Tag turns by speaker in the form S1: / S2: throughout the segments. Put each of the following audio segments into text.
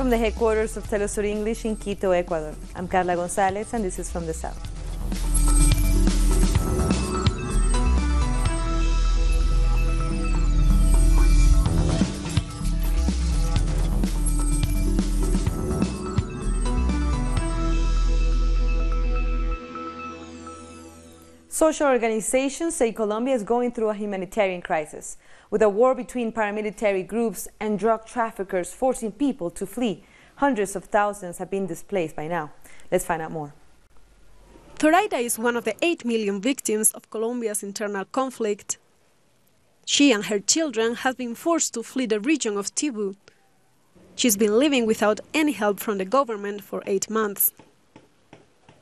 S1: from the headquarters of Telesur English in Quito, Ecuador. I'm Carla Gonzalez, and this is from the South. Social organizations say Colombia is going through a humanitarian crisis, with a war between paramilitary groups and drug traffickers forcing people to flee. Hundreds of thousands have been displaced by now. Let's find out more.
S2: Zoraida is one of the 8 million victims of Colombia's internal conflict. She and her children have been forced to flee the region of Tibú. She's been living without any help from the government for 8 months.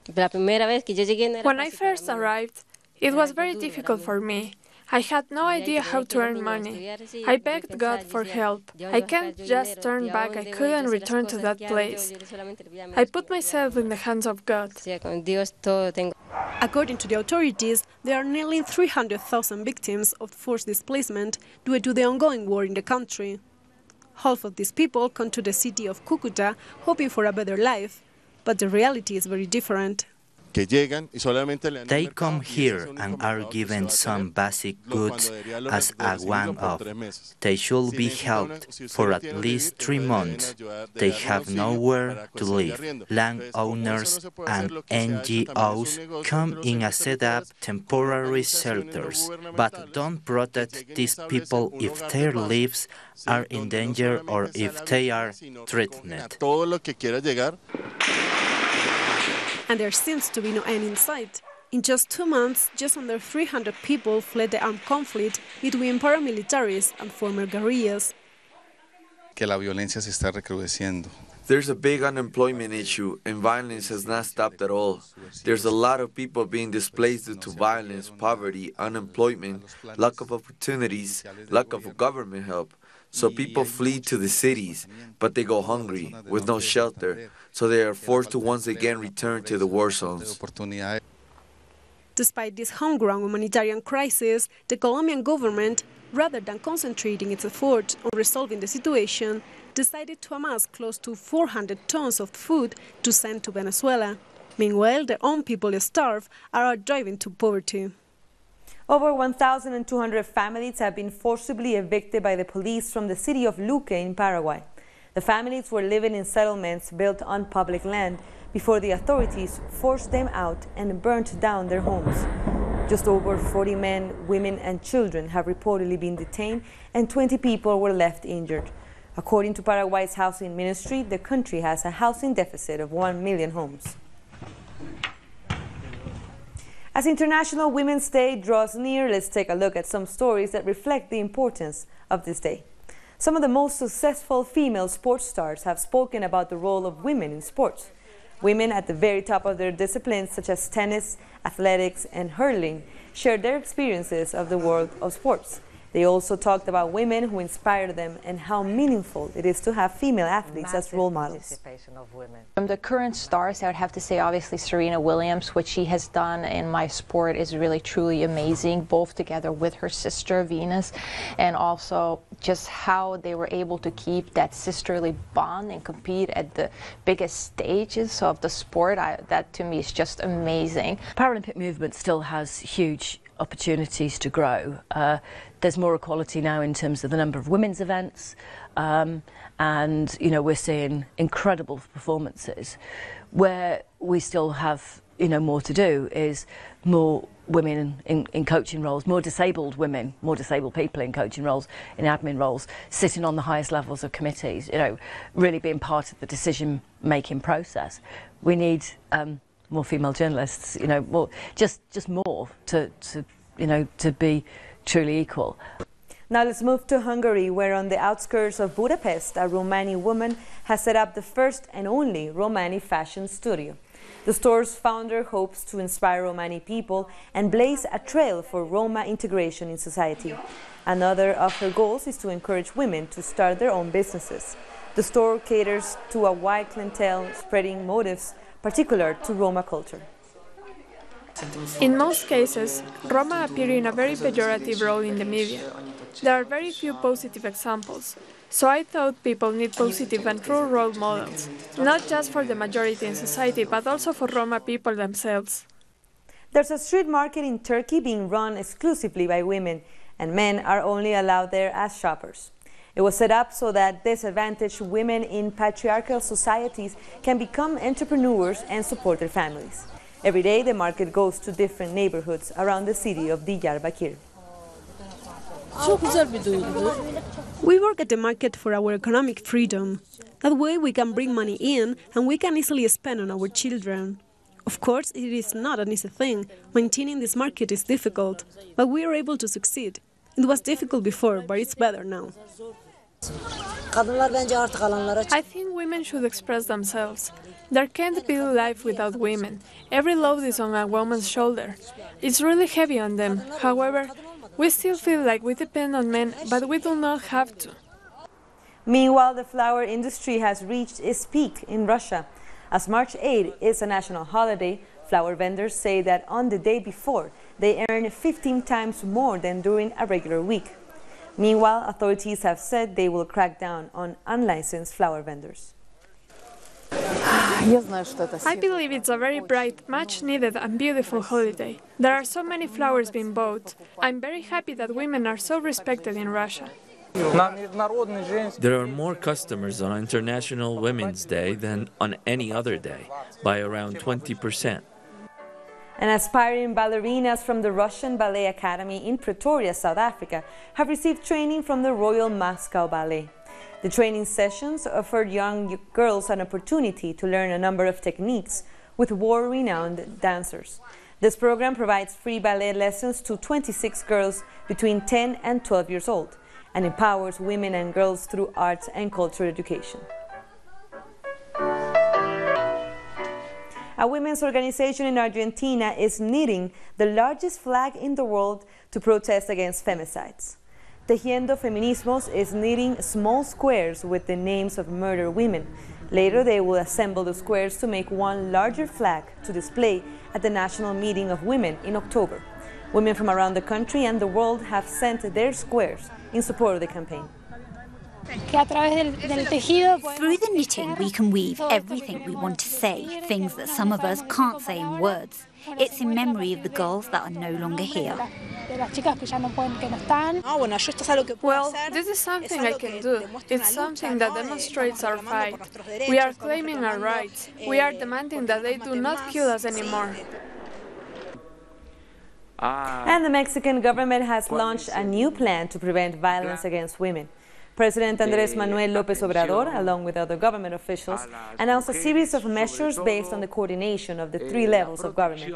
S3: When I first arrived, it was very difficult for me. I had no idea how to earn money. I begged God for help. I can't just turn back. I couldn't return to that place. I put myself in the hands of God.
S2: According to the authorities, there are nearly 300,000 victims of forced displacement due to the ongoing war in the country. Half of these people come to the city of Cúcuta hoping for a better life. But the reality is very different.
S4: They come here and are given some basic goods as a one-off. They should be helped for at least 3 months. They have nowhere to live. Landowners and NGOs come in and set up temporary shelters, but don't protect these people if their lives are in danger or if they are threatened.
S2: And there seems to be no end in sight. In just 2 months, just under 300 people fled the armed conflict between paramilitaries and former guerrillas.
S5: There's a big unemployment issue, and violence has not stopped at all. There's a lot of people being displaced due to violence, poverty, unemployment, lack of opportunities, lack of government help. So people flee to the cities, but they go hungry, with no shelter, so they are forced to once again return to the war zones.
S2: Despite this homegrown humanitarian crisis, the Colombian government, rather than concentrating its efforts on resolving the situation, decided to amass close to 400 tons of food to send to Venezuela. Meanwhile, their own people starve or are driven to poverty.
S1: Over 1,200 families have been forcibly evicted by the police from the city of Luque in Paraguay. The families were living in settlements built on public land before the authorities forced them out and burnt down their homes. Just over 40 men, women and children have reportedly been detained, and 20 people were left injured. According to Paraguay's housing ministry, the country has a housing deficit of 1 million homes. As International Women's Day draws near, let's take a look at some stories that reflect the importance of this day. Some of the most successful female sports stars have spoken about the role of women in sports. Women at the very top of their disciplines, such as tennis, athletics, and hurling, shared their experiences of the world of sports. They also talked about women who inspire them and how meaningful it is to have female athletes as role models.
S6: From the current stars, I would have to say obviously Serena Williams. What she has done in my sport is really truly amazing, both together with her sister Venus, and also just how they were able to keep that sisterly bond and compete at the biggest stages of the sport. That to me is just amazing.
S7: Paralympic movement still has huge opportunities to grow. There's more equality now in terms of the number of women's events, and we're seeing incredible performances. Where we still have more to do is more women in coaching roles, more disabled women, more disabled people in coaching roles, in admin roles, sitting on the highest levels of committees, really being part of the decision-making process. We need more female journalists, more, just more to be truly equal.
S1: Now let's move to Hungary, where on the outskirts of Budapest, a Romani woman has set up the first and only Romani fashion studio. The store's founder hopes to inspire Romani people and blaze a trail for Roma integration in society. Another of her goals is to encourage women to start their own businesses. The store caters to a wide clientele, spreading motifs particular to Roma culture.
S3: In most cases, Roma appear in a very pejorative role in the media. There are very few positive examples. So I thought people need positive and true role models, not just for the majority in society, but also for Roma people themselves.
S1: There's a street market in Turkey being run exclusively by women, and men are only allowed there as shoppers. It was set up so that disadvantaged women in patriarchal societies can become entrepreneurs and support their families. Every day, the market goes to different neighborhoods around the city of Diyarbakir.
S2: We work at the market for our economic freedom. That way we can bring money in and we can easily spend on our children. Of course, it is not an easy thing. Maintaining this market is difficult, but we are able to succeed. It was difficult before, but it's better now.
S3: I think women should express themselves. There can't be life without women. Every load is on a woman's shoulder. It's really heavy on them. However, we still feel like we depend on men, but we do not have to.
S1: Meanwhile, the flower industry has reached its peak in Russia. As March 8 is a national holiday, flower vendors say that on the day before, they earn 15 times more than during a regular week. Meanwhile, authorities have said they will crack down on unlicensed flower vendors.
S3: I believe it's a very bright, much-needed and beautiful holiday. There are so many flowers being bought. I'm very happy that women are so respected in Russia.
S8: There are more customers on International Women's Day than on any other day, by around 20%.
S1: And aspiring ballerinas from the Russian Ballet Academy in Pretoria, South Africa, have received training from the Royal Moscow Ballet. The training sessions offered young girls an opportunity to learn a number of techniques with world-renowned dancers. This program provides free ballet lessons to 26 girls between 10 and 12 years old and empowers women and girls through arts and cultural education. A women's organization in Argentina is knitting the largest flag in the world to protest against femicides. Tejiendo Feminismos is knitting small squares with the names of murdered women. Later, they will assemble the squares to make one larger flag to display at the National Meeting of Women in October. Women from around the country and the world have sent their squares in support of the campaign.
S9: Through the knitting, we can weave everything we want to say, things that some of us can't say in words. It's in memory of the girls that are no longer here.
S3: Well, this is something I can do. It's something that demonstrates our fight. We are claiming our rights. We are demanding that they do not kill us anymore.
S1: And the Mexican government has launched a new plan to prevent violence against women. President Andrés Manuel López Obrador, along with other government officials, announced a series of measures based on the coordination of the 3 levels of government.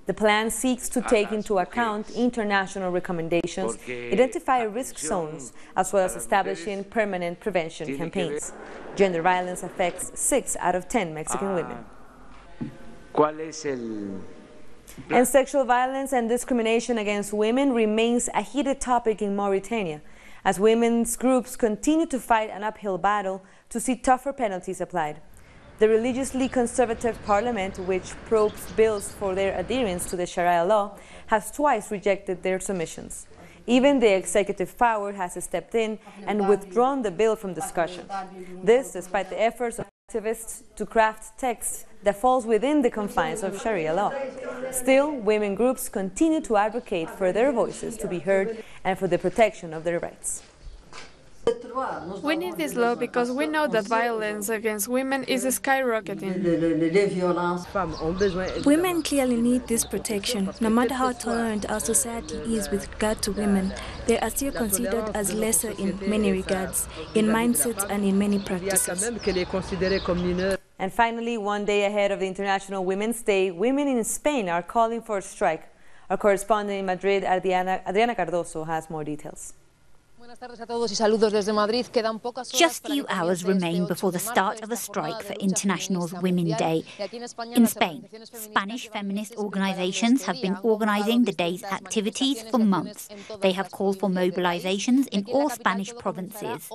S1: The plan seeks to take into account international recommendations, identify risk zones, as well as establishing permanent prevention campaigns. Gender violence affects 6 out of 10 Mexican women. And sexual violence and discrimination against women remains a heated topic in Mauritania, as women's groups continue to fight an uphill battle to see tougher penalties applied. The religiously conservative parliament, which probes bills for their adherence to the Sharia law, has twice rejected their submissions. Even the executive power has stepped in and withdrawn the bill from discussion. This despite the efforts of activists to craft text that falls within the confines of Sharia law. Still, women groups continue to advocate for their voices to be heard and for the protection of their rights.
S3: We need this law because we know that violence against women is skyrocketing.
S10: Women clearly need this protection. No matter how tolerant our society is with regard to women, they are still considered as lesser in many regards, in mindsets and in many practices.
S1: And finally, one day ahead of the International Women's Day, women in Spain are calling for a strike. Our correspondent in Madrid, Adriana Cardoso, has more details.
S9: Just few hours remain before the start of the strike for International Women's Day. In Spain, Spanish feminist organizations have been organizing the day's activities for months. They have called for mobilizations in all Spanish provinces.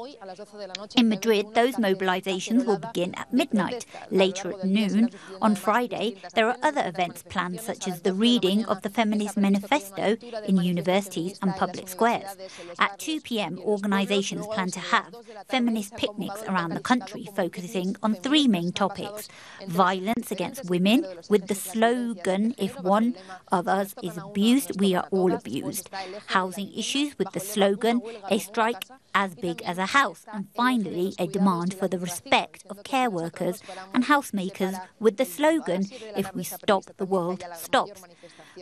S9: In Madrid, those mobilizations will begin at midnight. Later at noon, on Friday, there are other events planned, such as the reading of the Feminist Manifesto in universities and public squares. At 2 p.m, p.m., organisations plan to have feminist picnics around the country focusing on three main topics: violence against women, with the slogan, "If one of us is abused, we are all abused"; housing issues, with the slogan, "A strike as big as a house"; and finally, a demand for the respect of care workers and housemakers, with the slogan, "If we stop, the world stops."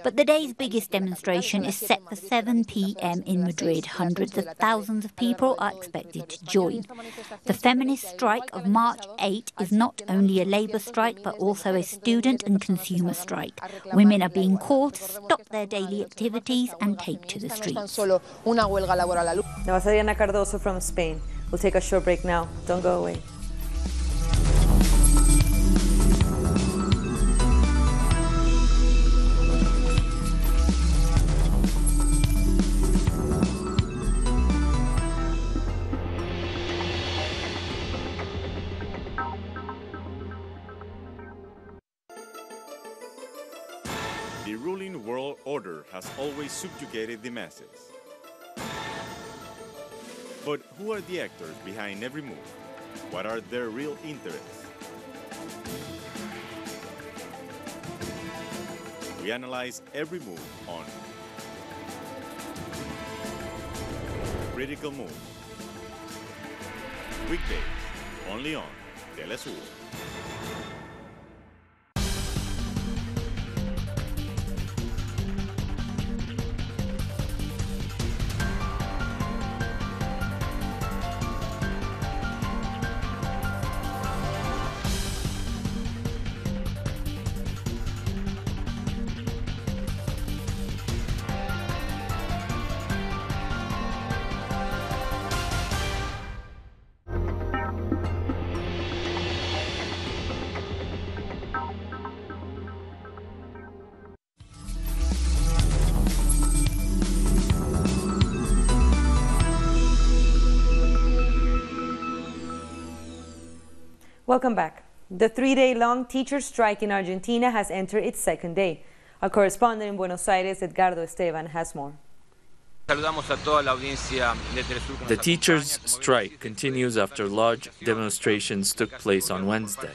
S9: But the day's biggest demonstration is set for 7 p.m. in Madrid. Hundreds of thousands of people are expected to join. The feminist strike of March 8 is not only a labour strike, but also a student and consumer strike. Women are being called to stop their daily activities and take to the streets.
S1: That was Adriana Cardoso from Spain. We'll take a short break now. Don't go away.
S11: The ruling world order has always subjugated the masses. But who are the actors behind every move? What are their real interests? We analyze every move on Critical Move. Weekdays, only on Telesur.
S1: Welcome back. The 3-day-long teacher strike in Argentina has entered its second day. Our correspondent in Buenos Aires, Edgardo Esteban, has more.
S8: The teachers' strike continues after large demonstrations took place on Wednesday.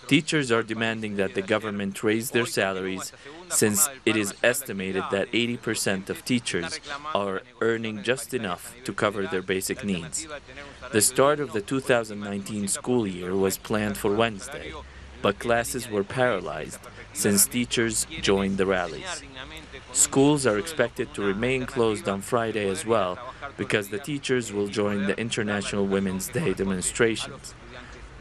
S8: Teachers are demanding that the government raise their salaries, since it is estimated that 80% of teachers are earning just enough to cover their basic needs. The start of the 2019 school year was planned for Wednesday, but classes were paralyzed since teachers joined the rallies. Schools are expected to remain closed on Friday as well, because the teachers will join the International Women's Day demonstrations.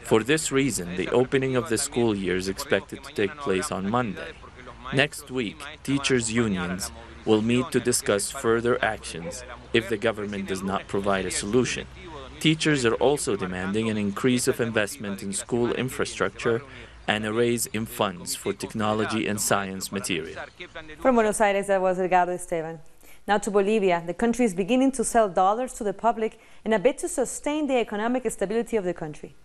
S8: For this reason, the opening of the school year is expected to take place on Monday. Next week, teachers' unions will meet to discuss further actions if the government does not provide a solution. Teachers are also demanding an increase of investment in school infrastructure and a raise in funds for technology and science material.
S1: From Buenos Aires, that was Edgardo Esteban. Now to Bolivia. The country is beginning to sell dollars to the public in a bid to sustain the economic stability of the country.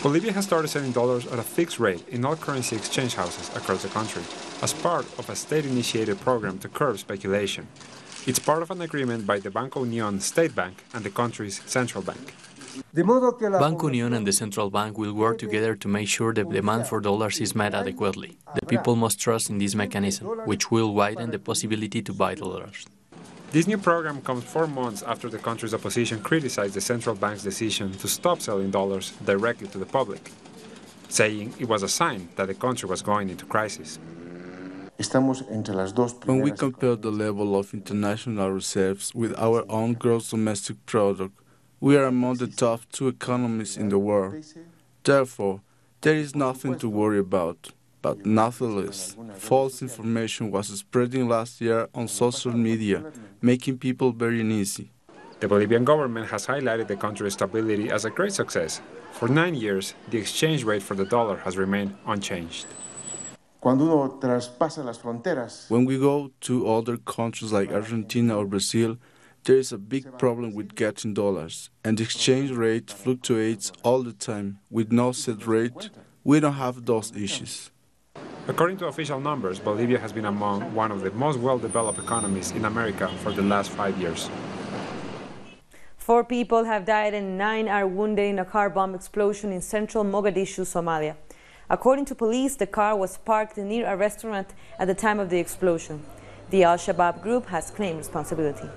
S12: Bolivia has started selling dollars at a fixed rate in all currency exchange houses across the country as part of a state-initiated program to curb speculation. It's part of an agreement by the Banco Unión State Bank and the country's central bank.
S13: Banco Unión and the central bank will work together to make sure the demand for dollars is met adequately. The people must trust in this mechanism, which will widen the possibility to buy dollars.
S12: This new program comes 4 months after the country's opposition criticized the central bank's decision to stop selling dollars directly to the public, saying it was a sign that the country was going into crisis.
S14: When we compare the level of international reserves with our own gross domestic product, we are among the top 2 economies in the world. Therefore, there is nothing to worry about. But nonetheless, false information was spreading last year on social media, making people very uneasy.
S12: The Bolivian government has highlighted the country's stability as a great success. For 9 years, the exchange rate for the dollar has remained unchanged.
S14: When we go to other countries like Argentina or Brazil, there is a big problem with getting dollars, and the exchange rate fluctuates all the time. With no set rate, we don't have those issues.
S12: According to official numbers, Bolivia has been among one of the most well-developed economies in America for the last 5 years.
S1: 4 people have died and 9 are wounded in a car bomb explosion in central Mogadishu, Somalia. According to police, the car was parked near a restaurant at the time of the explosion. The Al-Shabaab group has claimed responsibility.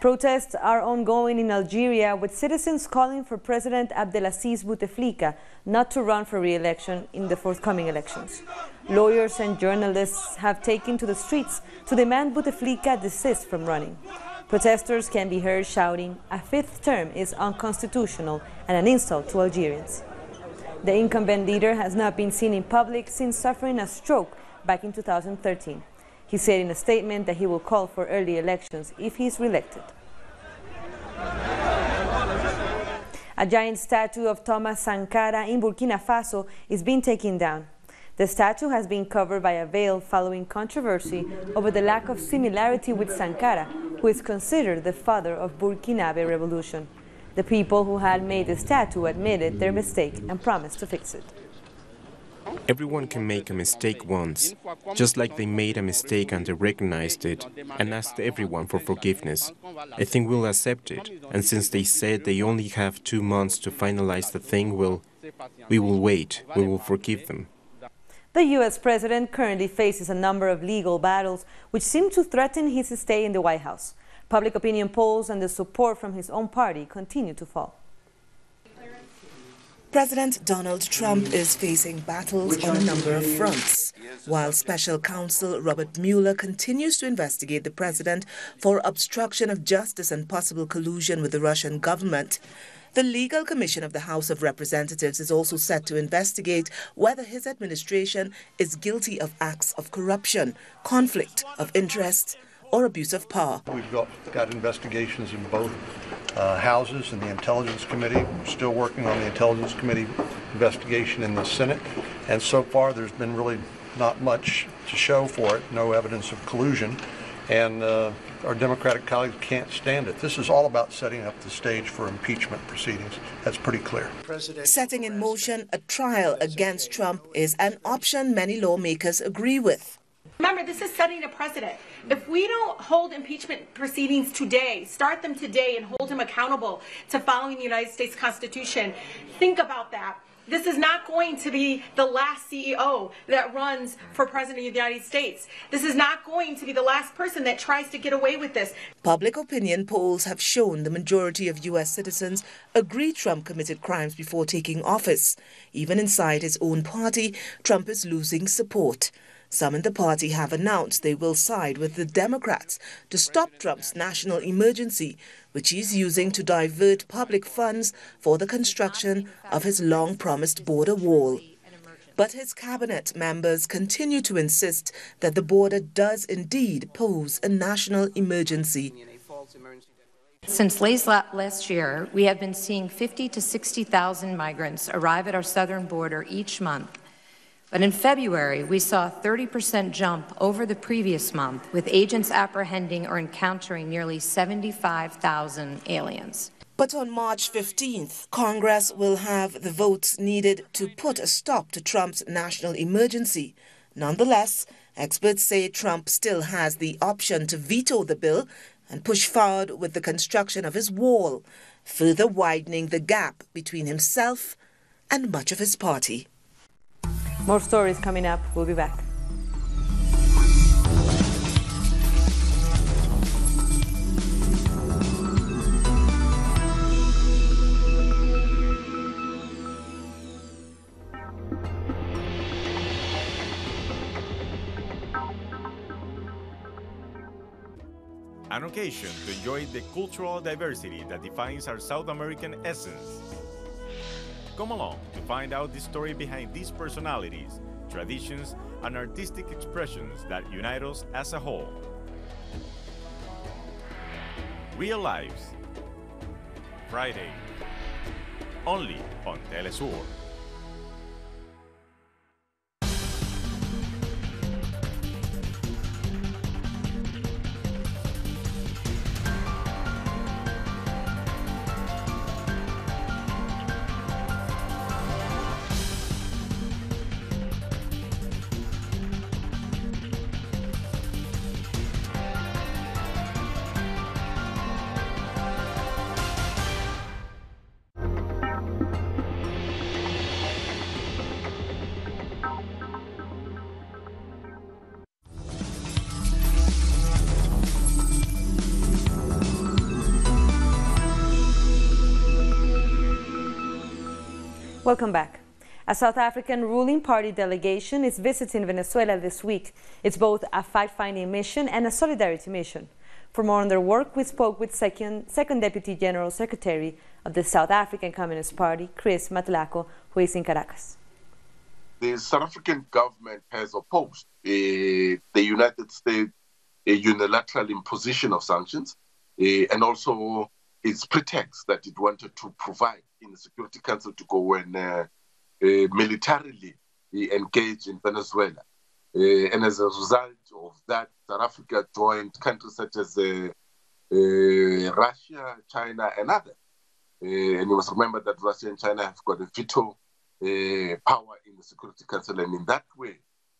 S1: Protests are ongoing in Algeria, with citizens calling for President Abdelaziz Bouteflika not to run for re-election in the forthcoming elections. Lawyers and journalists have taken to the streets to demand Bouteflika desist from running. Protesters can be heard shouting, "A 5th term is unconstitutional and an insult to Algerians." The incumbent leader has not been seen in public since suffering a stroke back in 2013. He said in a statement that he will call for early elections if he is re-elected. A giant statue of Thomas Sankara in Burkina Faso is being taken down. The statue has been covered by a veil following controversy over the lack of similarity with Sankara, who is considered the father of Burkinabe revolution. The people who had made the statue admitted their mistake and promised to fix it.
S15: Everyone can make a mistake once, just like they made a mistake and they recognized it and asked everyone for forgiveness. I think we'll accept it, and since they said they only have 2 months to finalize the thing, we will wait, we will forgive them.
S1: The U.S. president currently faces a number of legal battles which seem to threaten his stay in the White House. Public opinion polls and the support from his own party continue to fall.
S16: President Donald Trump is facing battles on a number of fronts, while Special Counsel Robert Mueller continues to investigate the president for obstruction of justice and possible collusion with the Russian government. The Legal Commission of the House of Representatives is also set to investigate whether his administration is guilty of acts of corruption, conflict of interest, or abuse of power.
S17: We've got investigations in both houses and the Intelligence Committee. We're still working on the Intelligence Committee investigation in the Senate, and so far there's been really not much to show for it, no evidence of collusion, and our Democratic colleagues can't stand it. This is all about setting up the stage for impeachment proceedings. That's pretty clear.
S16: Setting in motion a trial against Trump is an option many lawmakers agree with.
S18: Remember, this is setting a precedent. If we don't hold impeachment proceedings today, start them today and hold him accountable to following the United States Constitution, think about that. This is not going to be the last CEO that runs for President of the United States. This is not going to be the last person that tries to get away with this.
S16: Public opinion polls have shown the majority of U.S. citizens agree Trump committed crimes before taking office. Even inside his own party, Trump is losing support. Some in the party have announced they will side with the Democrats to stop Trump's national emergency, which he's using to divert public funds for the construction of his long-promised border wall. But his cabinet members continue to insist that the border does indeed pose a national emergency.
S19: Since last year, we have been seeing 50,000 to 60,000 migrants arrive at our southern border each month. But in February, we saw a 30% jump over the previous month, with agents apprehending or encountering nearly 75,000 aliens.
S16: But on March 15th, Congress will have the votes needed to put a stop to Trump's national emergency. Nonetheless, experts say Trump still has the option to veto the bill and push forward with the construction of his wall, further widening the gap between himself and much of his party.
S1: More stories coming up. We'll be back.
S11: An occasion to enjoy the cultural diversity that defines our South American essence. Come along to find out the story behind these personalities, traditions, and artistic expressions that unite us as a whole. Real Lives, Friday, only on Telesur.
S1: Welcome back. A South African ruling party delegation is visiting Venezuela this week. It's both a fact-finding mission and a solidarity mission. For more on their work, we spoke with second Deputy General Secretary of the South African Communist Party, Chris Matlaco, who is in Caracas.
S20: The South African government has opposed the United States unilateral imposition of sanctions and also its pretext that it wanted to provide in the Security Council to go and militarily engage in Venezuela. And as a result of that, South Africa joined countries such as Russia, China, and others. And you must remember that Russia and China have got a veto power in the Security Council, and in that way,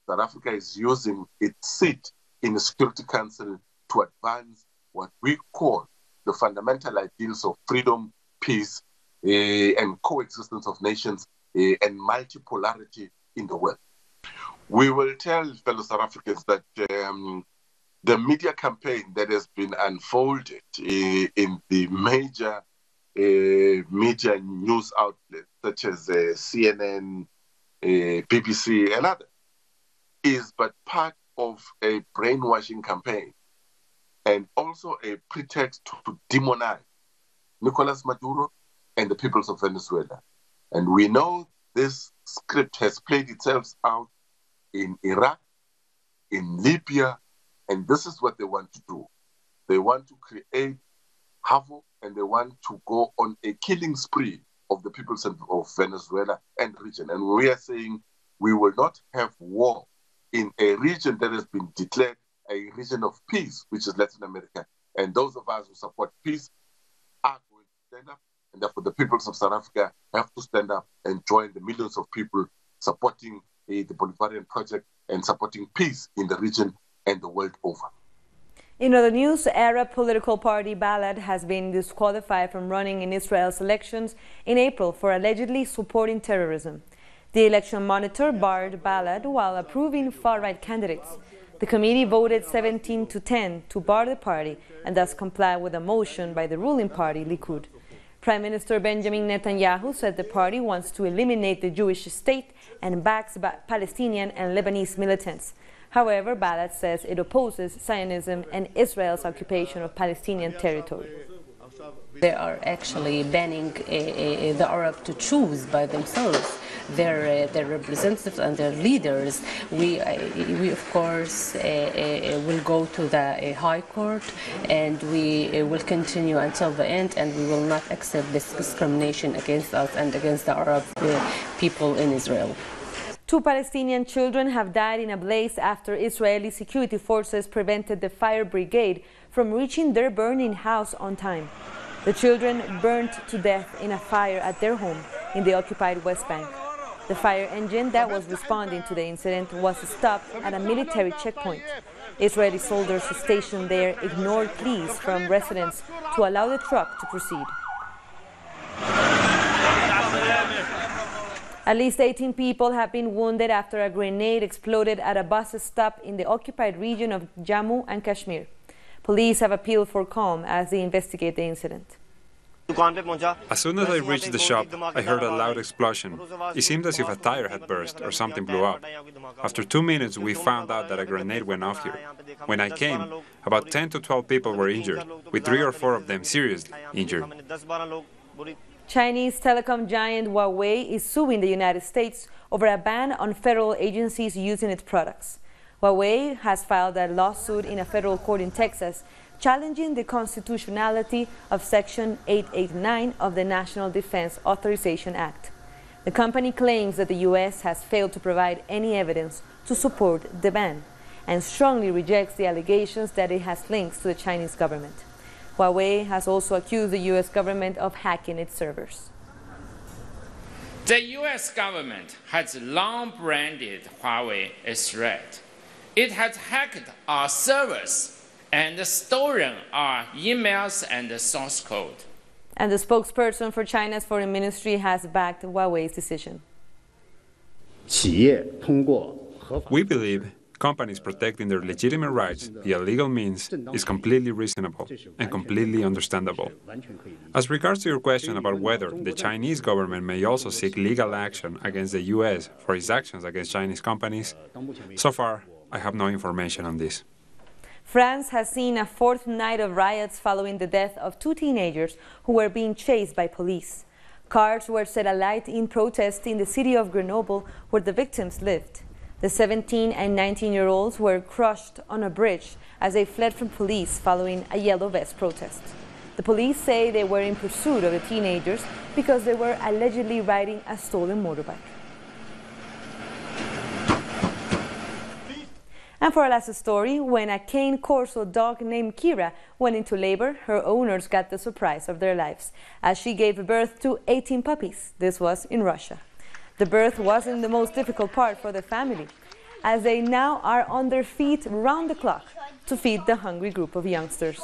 S20: South Africa is using its seat in the Security Council to advance what we call the fundamental ideals of freedom, peace, and coexistence of nations and multipolarity in the world. We will tell fellow South Africans that the media campaign that has been unfolded in the major media news outlets such as CNN, BBC, and others is but part of a brainwashing campaign and also a pretext to demonize Nicolas Maduro and the peoples of Venezuela. And we know this script has played itself out in Iraq, in Libya, and this is what they want to do. They want to create havoc and they want to go on a killing spree of the peoples of Venezuela and region. And we are saying we will not have war in a region that has been declared a region of peace, which is Latin America. And those of us who support peace are going to stand up. And therefore, the peoples of South Africa have to stand up and join the millions of people supporting the Bolivarian project and supporting peace in the region and the world over.
S1: In other news, Arab political party Balad has been disqualified from running in Israel's elections in April for allegedly supporting terrorism. The election monitor barred Balad while approving far-right candidates. The committee voted 17-10 to bar the party and thus comply with a motion by the ruling party, Likud. Prime Minister Benjamin Netanyahu said the party wants to eliminate the Jewish state and backs Palestinian and Lebanese militants. However, Balad says it opposes Zionism and Israel's occupation of Palestinian territory.
S21: They are actually banning the Arab to choose by themselves their representatives and their leaders. We of course will go to the High Court and we will continue until the end, and we will not accept this discrimination against us and against the Arab people in Israel.
S1: 2 Palestinian children have died in a blaze after Israeli security forces prevented the fire brigade from reaching their burning house on time. The children burned to death in a fire at their home in the occupied West Bank. The fire engine that was responding to the incident was stopped at a military checkpoint. Israeli soldiers stationed there ignored pleas from residents to allow the truck to proceed. At least 18 people have been wounded after a grenade exploded at a bus stop in the occupied region of Jammu and Kashmir. Police have appealed for calm as they investigate the incident.
S12: As soon as I reached the shop, I heard a loud explosion. It seemed as if a tire had burst or something blew up. After 2 minutes, we found out that a grenade went off here. When I came, about 10 to 12 people were injured, with 3 or 4 of them seriously injured.
S1: Chinese telecom giant Huawei is suing the United States over a ban on federal agencies using its products. Huawei has filed a lawsuit in a federal court in Texas challenging the constitutionality of Section 889 of the National Defense Authorization Act. The company claims that the U.S. has failed to provide any evidence to support the ban and strongly rejects the allegations that it has links to the Chinese government. Huawei has also accused the U.S. government of hacking its servers.
S22: The U.S. government has long branded Huawei a threat. It has hacked our servers and stolen our emails and source code.
S1: And the spokesperson for China's foreign ministry has backed Huawei's decision.
S12: We believe companies protecting their legitimate rights via legal means is completely reasonable and completely understandable. As regards to your question about whether the Chinese government may also seek legal action against the US for its actions against Chinese companies, so far I have no information on this.
S1: France has seen a fourth night of riots following the death of two teenagers who were being chased by police. Cars were set alight in protest in the city of Grenoble, where the victims lived. The 17 and 19-year-olds were crushed on a bridge as they fled from police following a yellow vest protest. The police say they were in pursuit of the teenagers because they were allegedly riding a stolen motorbike. And for our last story, when a cane corso dog named Kira went into labor, her owners got the surprise of their lives as she gave birth to 18 puppies. This was in Russia. The birth wasn't the most difficult part for the family, as they now are on their feet round the clock to feed the hungry group of youngsters.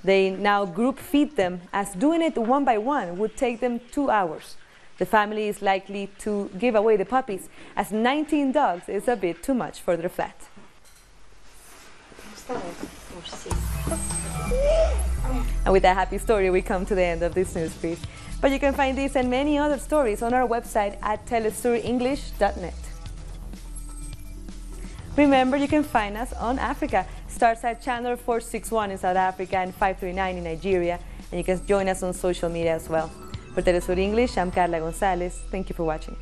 S1: They now group feed them, as doing it one by one would take them 2 hours. The family is likely to give away the puppies, as 19 dogs is a bit too much for their flat. And with that happy story, we come to the end of this news brief. But you can find these and many other stories on our website at telesturenglish.net. Remember, you can find us on Africa. Starts at channel 461 in South Africa and 539 in Nigeria. And you can join us on social media as well. For Telesur English, I'm Carla Gonzalez. Thank you for watching.